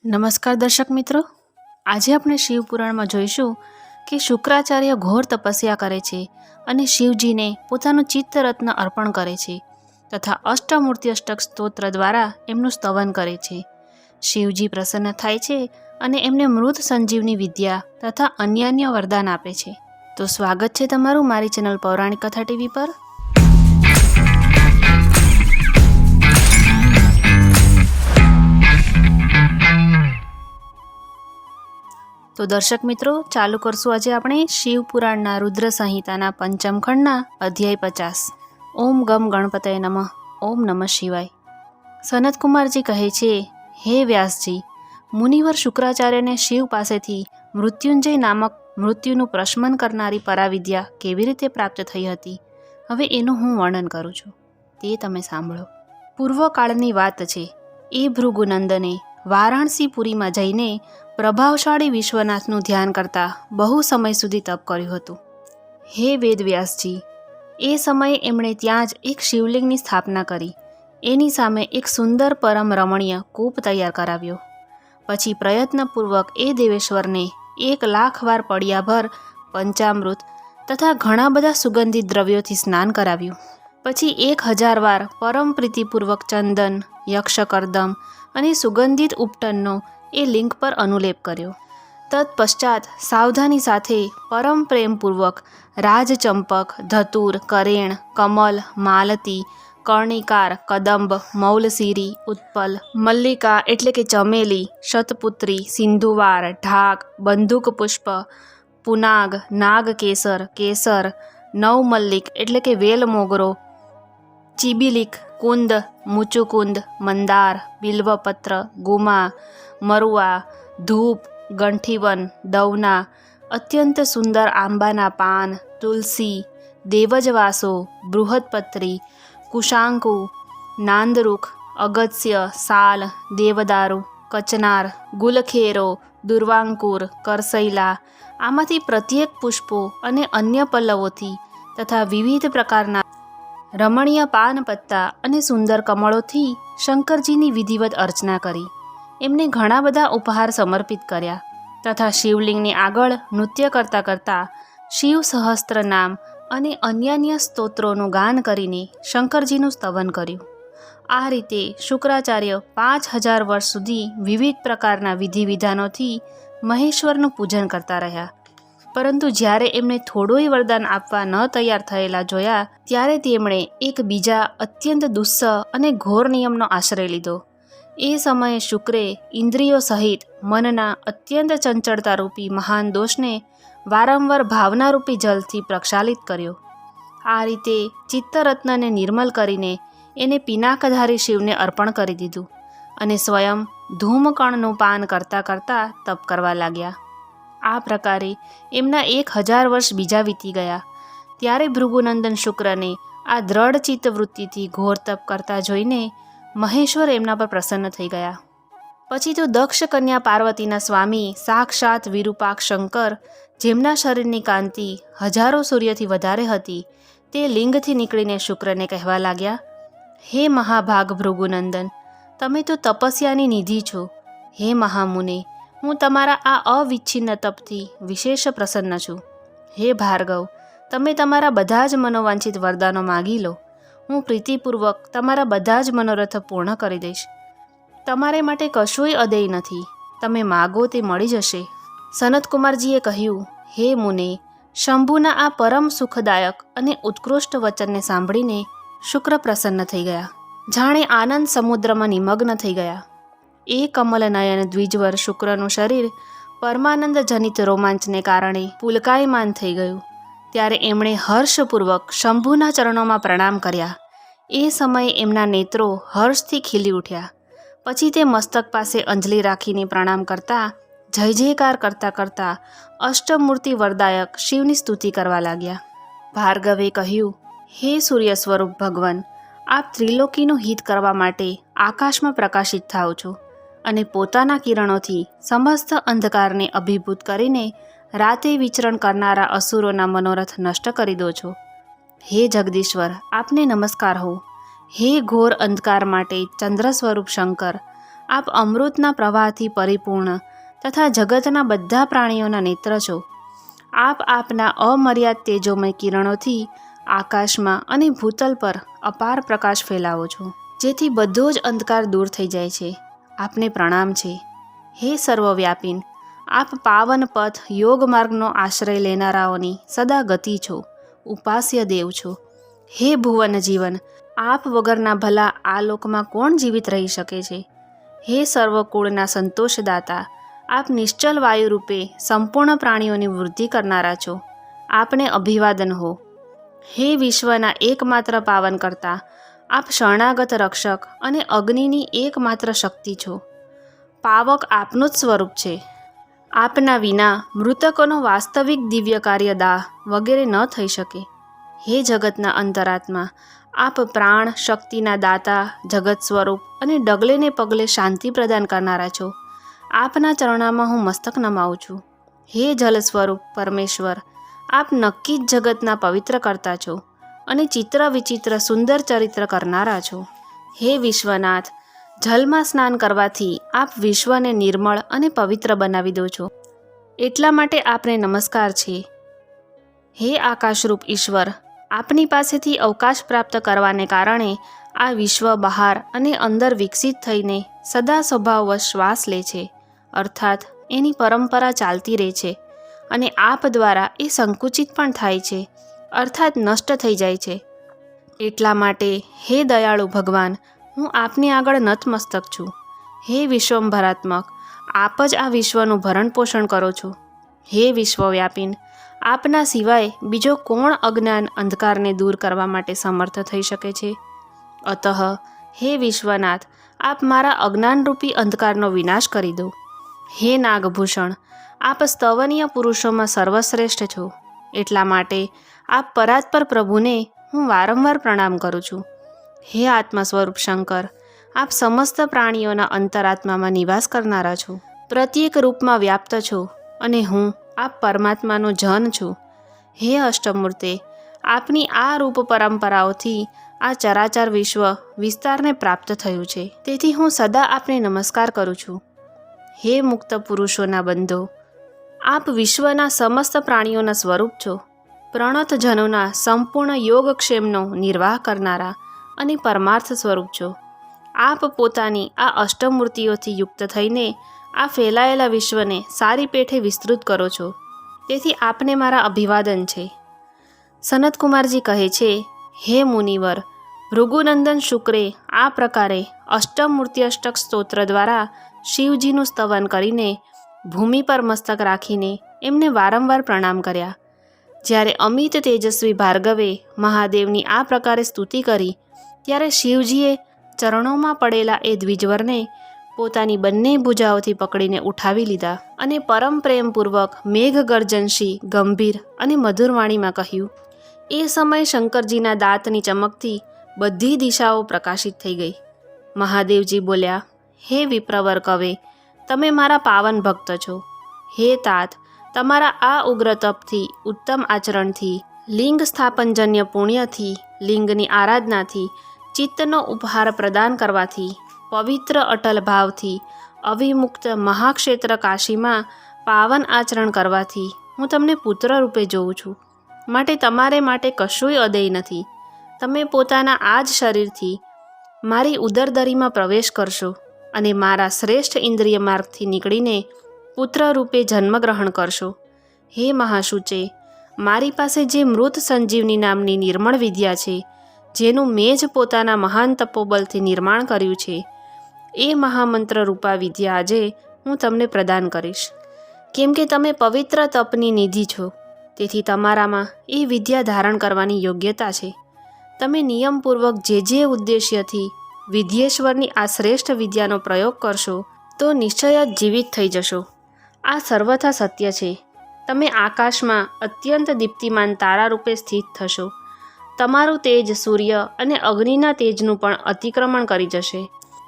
નમસ્કાર દર્શક મિત્રો, આજે આપણે શિવપુરાણમાં જોઈશું કે શુક્રાચાર્ય ઘોર તપસ્યા કરે છે અને શિવજીને પોતાનું ચિત્તરત્ન અર્પણ કરે છે તથા અષ્ટમૂર્તિ અષ્ટક સ્તોત્ર દ્વારા એમનું સ્તવન કરે છે. શિવજી પ્રસન્ન થાય છે અને એમને મૃત સંજીવની વિદ્યા તથા અન્ય વરદાન આપે છે. તો સ્વાગત છે તમારું મારી ચેનલ પૌરાણિક કથા ટીવી પર. તો દર્શક મિત્રો, ચાલુ કરશું આજે આપણે શિવપુરાણના રુદ્ર સંહિતાના પંચમ ખંડના અધ્યાય 50. ઓમ ગમ ગણપતય નમઃ. ઓમ નમઃ શિવાય. સનતકુમારજી કહે છે, હે વ્યાસજી, મુનિવર શુક્રાચાર્યને શિવ પાસેથી મૃત્યુંજય નામક મૃત્યુનું પ્રશમન કરનારી પરાવિદ્યા કેવી રીતે પ્રાપ્ત થઈ હતી, હવે એનું હું વર્ણન કરું છું, તે તમે સાંભળો. પૂર્વકાળની વાત છે. એ ભૃગુનંદને વારાણસીપુરીમાં જઈને પ્રભાવશાળી વિશ્વનાથનું ધ્યાન કરતા બહુ સમય સુધી તપ કર્યું હતું. હે વેદવ્યાસજી, એ સમયે એમણે ત્યાં જ એક શિવલિંગની સ્થાપના કરી. એની સામે એક સુંદર પરમ રમણીય કૂપ તૈયાર કરાવ્યો. પછી પ્રયત્નપૂર્વક એ દેવેશ્વરને 1,00,000 વાર પડિયાભર પંચામૃત તથા ઘણા બધા સુગંધિત દ્રવ્યોથી સ્નાન કરાવ્યું. પછી 1,000 વાર પરમ પ્રીતિપૂર્વક ચંદન, યક્ષકર્દમ અને સુગંધિત ઉપટનનો એ લિંગ પર અનુલેપ કર્યો. તત્પશ્ચાત સાવધાની સાથે પરમ પ્રેમપૂર્વક રાજચંપક, ધતુર, કરેણ, કમલ, માલતી, કર્ણિકાર, કદંબ, મૌલસીરી, ઉત્પલ, મલ્લિકા એટલે કે ચમેલી, શતપુત્રી, સિંધુવાર, ઢાક, બંદૂક પુષ્પ, પુનાગ, નાગકેસર, કેસર, નવમલ્લિક એટલે કે વેલ મોગરો, ચિબિલિક, કુંદ, મુચુકુંદ, મંદાર, બિલ્વપત્ર, ગુમા, મરુઆ, ધૂપ, ગંઠીવન, દવના, અત્યંત સુંદર આંબાના પાન, તુલસી, દેવજવાસો, બૃહદપત્રી, કુશાંકુ, નાંદરૂખ, અગત્ય, સાલ, દેવદારુ, કચનાર, ગુલખેરો, દુર્વાંકુર, કરસૈલા, આમાંથી પ્રત્યેક પુષ્પો અને અન્ય પલ્લવોથી તથા વિવિધ પ્રકારના રમણીય પાન પત્તા અને સુંદર કમળોથી શંકરજીની વિધિવત અર્ચના કરી. એમને ઘણા બધા ઉપહાર સમર્પિત કર્યા તથા શિવલિંગની આગળ નૃત્ય કરતાં કરતાં શિવ સહસ્ત્ર નામ અને અન્ય સ્તોત્રોનું ગાન કરીને શંકરજીનું સ્તવન કર્યું. આ રીતે શુક્રાચાર્ય 5,000 વર્ષ સુધી વિવિધ પ્રકારના વિધિ વિધાનોથી મહેશ્વરનું પૂજન કરતા રહ્યા. પરંતુ જ્યારે એમણે થોડુંય વરદાન આપવા ન તૈયાર થયેલા જોયા ત્યારે તેમણે એક બીજા અત્યંત દુસ્સહ અને ઘોર નિયમનો આશ્રય લીધો. એ સમયે શુક્રે ઇન્દ્રિયો સહિત મનના અત્યંત ચંચળતારૂપી મહાન દોષને વારંવાર ભાવનારૂપી જલથી પ્રક્ષાલિત કર્યો. આ રીતે ચિત્તરત્નને નિર્મલ કરીને એને પિનાકધારી શિવને અર્પણ કરી દીધું અને સ્વયં ધૂમકણનું પાન કરતાં કરતાં તપ કરવા લાગ્યા. આ પ્રકારે એમના 1,000 વર્ષ બીજા વીતી ગયા. ત્યારે ભૃગુનંદન શુક્રને આ દ્રઢ ચિત્તવૃત્તિથી ઘોર તપ કરતા જોઈને મહેશ્વર એમના પર પ્રસન્ન થઈ ગયા. પછી તો દક્ષ કન્યા પાર્વતીના સ્વામી સાક્ષાત વિરૂપાક્ષ શંકર, જેમના શરીરની કાંતિ હજારો સૂર્યથી વધારે હતી, તે લિંગથી નીકળીને શુક્રને કહેવા લાગ્યા, હે મહાભાગ ભૃગુનંદન, તમે તો તપસ્યાની નિધિ છો. હે મહામુને, હું તમારા આ અવિચ્છિન્ન તપથી વિશેષ પ્રસન્ન છું. હે ભાર્ગવ, તમે તમારા બધા જ મનોવાંછિત વરદાનો માગી લો. હું પ્રીતિપૂર્વક તમારા બધા જ મનોરથ પૂર્ણ કરી દઈશ. તમારે માટે કશુંય અદેય નથી. તમે માગો તે મળી જશે. સનતકુમારજીએ કહ્યું, હે મુને, શંભુના આ પરમ સુખદાયક અને ઉત્કૃષ્ટ વચનને સાંભળીને શુક્ર પ્રસન્ન થઈ ગયા. જાણે આનંદ સમુદ્રમાં નિમગ્ન થઈ ગયા. એ કમલનયન દ્વિજવર શુક્રનું શરીર પરમાનંદ જનિત રોમાંચને કારણે પુલકાયમાન થઈ ગયું. ત્યારે એમણે હર્ષપૂર્વક શંભુના ચરણોમાં પ્રણામ કર્યા. એ સમયે એમના નેત્રો હર્ષથી ખીલી ઉઠ્યા. પછી તે મસ્તક પાસે અંજલિ રાખીને પ્રણામ કરતા જય જયકાર કરતાં કરતાં અષ્ટમૂર્તિ વરદાયક શિવની સ્તુતિ કરવા લાગ્યા. ભાર્ગવે કહ્યું, હે સૂર્ય સ્વરૂપ ભગવાન, આપ ત્રિલોકીનું હિત કરવા માટે આકાશમાં પ્રકાશિત થાઓ છો અને પોતાના કિરણોથી સમસ્ત અંધકારને અભિભૂત કરીને રાતે વિચરણ કરનારા અસુરોના મનોરથ નષ્ટ કરી દો છો. હે જગદીશ્વર, આપને નમસ્કાર હો. હે ઘોર અંધકાર માટે ચંદ્ર સ્વરૂપ શંકર, આપ અમૃતના પ્રવાહથી પરિપૂર્ણ તથા જગતના બધા પ્રાણીઓના નેત્ર છો. આપ આપના અમર્યાદ તેજોમય કિરણોથી આકાશમાં અને ભૂતલ પર અપાર પ્રકાશ ફેલાવો છો, જેથી બધો જ અંધકાર દૂર થઈ જાય છે. આપને પ્રણામ છે. હે સર્વવ્યાપીન, આપ પાવન પથ યોગ માર્ગનો આશ્રય લેનારાઓની સદા ગતિ છો, ઉપાસ્ય દેવ છો. હે ભુવન જીવન, આપ વગરના ભલા આ લોકમાં કોણ જીવિત રહી શકે છે? હે સર્વકુળના સંતોષદાતા, આપ નિશ્ચલ વાયુ રૂપે સંપૂર્ણ પ્રાણીઓની વૃદ્ધિ કરનારા છો. આપને અભિવાદન હો. હે વિશ્વના એકમાત્ર પાવન કરતા, આપ શરણાગત રક્ષક અને અગ્નિની એકમાત્ર શક્તિ છો. પાવક આપનું જ સ્વરૂપ છે. આપના વિના મૃતકોનો વાસ્તવિક દિવ્ય કાર્ય દાહ વગેરે ન થઈ શકે. હે જગતના અંતરાત્મા, આપ પ્રાણ શક્તિના દાતા, જગત સ્વરૂપ અને ડગલે ને પગલે શાંતિ પ્રદાન કરનારા છો. આપના ચરણામાં હું મસ્તક નમાવું છું. હે જલ સ્વરૂપ પરમેશ્વર, આપ નક્કી જ જગતના પવિત્ર કરતા છો અને ચિત્ર વિચિત્ર સુંદર ચરિત્ર કરનારા છો. હે વિશ્વનાથ, જલમાં સ્નાન કરવાથી આપ વિશ્વને નિર્મળ અને પવિત્ર બનાવી દો છો, એટલા માટે આપને નમસ્કાર છે. હે આકાશરૂપ ઈશ્વર, આપની પાસેથી અવકાશ પ્રાપ્ત કરવાને કારણે આ વિશ્વ બહાર અને અંદર વિકસિત થઈને સદા સ્વભાવવશ શ્વાસ લે છે, અર્થાત એની પરંપરા ચાલતી રહે છે, અને આપ દ્વારા એ સંકુચિત પણ થાય છે, અર્થાત નષ્ટ થઈ જાય છે. એટલા માટે હે દયાળુ ભગવાન, હું આપની આગળ નતમસ્તક છું. હે વિશ્વંભરાત્મક, આપ જ આ વિશ્વનું ભરણ પોષણ કરો છો. હે વિશ્વવ્યાપીન, આપના સિવાય બીજો કોણ અજ્ઞાન અંધકારને દૂર કરવા માટે સમર્થ થઈ શકે છે? અતઃ હે વિશ્વનાથ, આપ મારા અજ્ઞાનરૂપી અંધકારનો વિનાશ કરી દો. હે નાગભૂષણ, આપ સ્તવનીય પુરુષોમાં સર્વશ્રેષ્ઠ છો, એટલા માટે આપ પરાત્પર પ્રભુને હું વારંવાર પ્રણામ કરું છું. હે આત્મા સ્વરૂપ શંકર, આપ સમસ્ત પ્રાણીઓના અંતરાત્મામાં નિવાસ કરનારા છો, પ્રત્યેક રૂપમાં વ્યાપ્ત છો, અને હું આપ પરમાત્માનો જન છું. હે અષ્ટમૂર્તે, આપની આ રૂપ પરંપરાઓથી આ ચરાચર વિશ્વ વિસ્તારને પ્રાપ્ત થયું છે, તેથી હું સદા આપને નમસ્કાર કરું છું. હે મુક્ત પુરુષોના બંધો, આપ વિશ્વના સમસ્ત પ્રાણીઓના સ્વરૂપ છો, પ્રણત જનોના સંપૂર્ણ યોગક્ષેમનો નિર્વાહ કરનારા અને પરમાર્થ સ્વરૂપ છો. આપ પોતાની આ અષ્ટમૂર્તિઓથી યુક્ત થઈને આ ફેલાયેલા વિશ્વને સારી પેઠે વિસ્તૃત કરો છો, તેથી આપને મારા અભિવાદન છે. સનતકુમારજી કહે છે, હે મુનિવર, ભૃગુનંદન શુક્રે આ પ્રકારે અષ્ટમૂર્ત્યષ્ટક સ્તોત્ર દ્વારા શિવજીનું સ્તવન કરીને ભૂમિ પર મસ્તક રાખીને એમને વારંવાર પ્રણામ કર્યા. જ્યારે અમિત તેજસ્વી ભાર્ગવે મહાદેવની આ પ્રકારે સ્તુતિ કરી, ત્યારે શિવજીએ ચરણોમાં પડેલા એ દ્વિજવરને પોતાની બંને ભુજાઓથી પકડીને ઉઠાવી લીધા અને પરમ પ્રેમપૂર્વક મેઘગર્જનશી ગંભીર અને મધુર વાણીમાં કહ્યું. એ સમયે શંકરજીના દાંતની ચમકથી બધી દિશાઓ પ્રકાશિત થઈ ગઈ. મહાદેવજી બોલ્યા, હે વિપ્રવર કવે, તમે મારા પાવન ભક્ત છો. હે તાત, તમારા આ ઉગ્ર તપથી, ઉત્તમ આચરણથી, લિંગ સ્થાપનજન્ય પુણ્યથી, લિંગની આરાધનાથી, ચિત્તનો ઉપહાર પ્રદાન કરવાથી, પવિત્ર અટલ ભાવથી, અવિમુક્ત મહાક્ષેત્ર કાશીમાં પાવન આચરણ કરવાથી હું તમને પુત્ર રૂપે જોઉં છું. માટે તમારે માટે કશુંય અદેય નથી. તમે પોતાના આ જ શરીરથી મારી ઉદરદરીમાં પ્રવેશ કરશો અને મારા શ્રેષ્ઠ ઇન્દ્રિય માર્ગથી નીકળીને પુત્ર રૂપે જન્મગ્રહણ કરશો. હે મહાશુચે, મારી પાસે જે મૃત સંજીવની નામની નિર્મળ વિદ્યા છે, જેનું મેં જ પોતાના મહાન તપોબલથી નિર્માણ કર્યું છે, એ મહામંત્ર રૂપા વિદ્યા આજે હું તમને પ્રદાન કરીશ. કેમ કે તમે પવિત્ર તપની નિધિ છો, તેથી તમારામાં એ વિદ્યા ધારણ કરવાની યોગ્યતા છે. તમે નિયમપૂર્વક જે ઉદ્દેશ્યથી વિદ્યેશ્વરની આ શ્રેષ્ઠ વિદ્યાનો પ્રયોગ કરશો તો નિશ્ચય જ જીવિત થઈ જશો. આ સર્વથા સત્ય છે. તમે આકાશમાં અત્યંત દીપ્તિમાન તારા રૂપે સ્થિત થશો. તમારું તેજ સૂર્ય અને અગ્નિના તેજનું પણ અતિક્રમણ કરી જશે.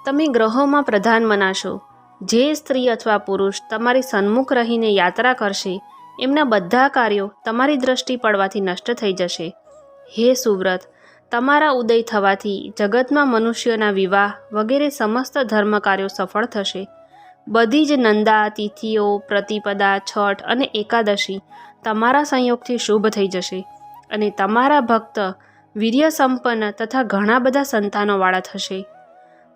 તમે ગ્રહોમાં પ્રધાન મનાશો. જે સ્ત્રી અથવા પુરુષ તમારી સન્મુખ રહીને યાત્રા કરશે, એમના બધા કાર્યો તમારી દ્રષ્ટિ પડવાથી નષ્ટ થઈ જશે. હે સુવ્રત, તમારા ઉદય થવાથી જગતમાં મનુષ્યોના વિવાહ વગેરે સમસ્ત ધર્મ કાર્યો સફળ થશે. બધી જ નંદા, તિથિઓ, પ્રતિપદા, છઠ અને એકાદશી તમારા સંયોગથી શુભ થઈ જશે અને તમારા ભક્ત વીર્ય સંપન્ન તથા ઘણા બધા સંતાનોવાળા થશે.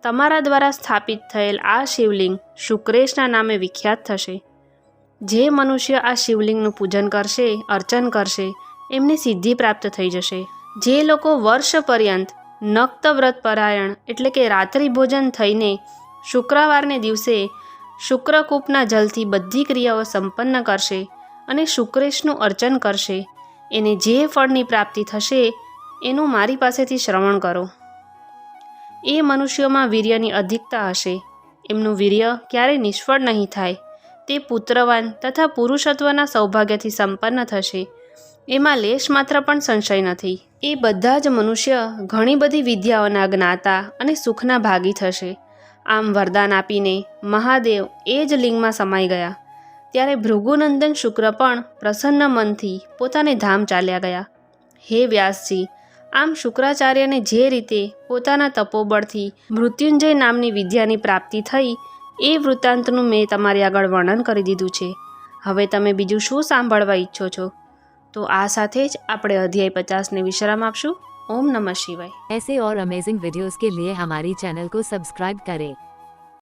તમારા દ્વારા સ્થાપિત થયેલ આ શિવલિંગ શુક્રેશના નામે વિખ્યાત થશે. જે મનુષ્ય આ શિવલિંગનું પૂજન કરશે, અર્ચન કરશે, એમને સિદ્ધિ પ્રાપ્ત થઈ જશે. જે લોકો વર્ષ પર્યંત નક્ત વ્રત પરાયણ એટલે કે રાત્રિ ભોજન થઈને શુક્રવારને દિવસે શુક્રકૂપના જલથી બધી ક્રિયાઓ સંપન્ન કરશે અને શુક્રેશનું અર્ચન કરશે, એને જે ફળની પ્રાપ્તિ થશે એનું મારી પાસેથી શ્રવણ કરો. એ મનુષ્યોમાં વીર્યની અધિકતા હશે. એમનું વીર્ય ક્યારેય નિષ્ફળ નહીં થાય. તે પુત્રવાન તથા પુરુષત્વના સૌભાગ્યથી સંપન્ન થશે. એમાં લેશ માત્ર પણ સંશય નથી. એ બધા જ મનુષ્ય ઘણી બધી વિદ્યાઓના જ્ઞાતા અને સુખના ભાગી થશે. આમ વરદાન આપીને મહાદેવ એ જ લિંગમાં સમાઈ ગયા. ત્યારે ભૃગુનંદન શુક્ર પણ પ્રસન્ન મનથી પોતાને ધામ ચાલ્યા ગયા. હે વ્યાસજી, આમ શુક્રાચાર્યને જે રીતે પોતાના તપોબળથી મૃત્યુંજય નામની વિદ્યાની પ્રાપ્તિ થઈ એ વૃત્તાંતનું મેં તમારી આગળ વર્ણન કરી દીધું છે. હવે તમે બીજું શું સાંભળવા ઈચ્છો છો? તો આ સાથે જ આપણે અધ્યાય 50ને વિશ્રામ આપશું. ઓમ નમઃ શિવાય. ऐसे और अमेजिंग वीडियोस के लिए हमारी चैनल को सब्सक्राइब करें.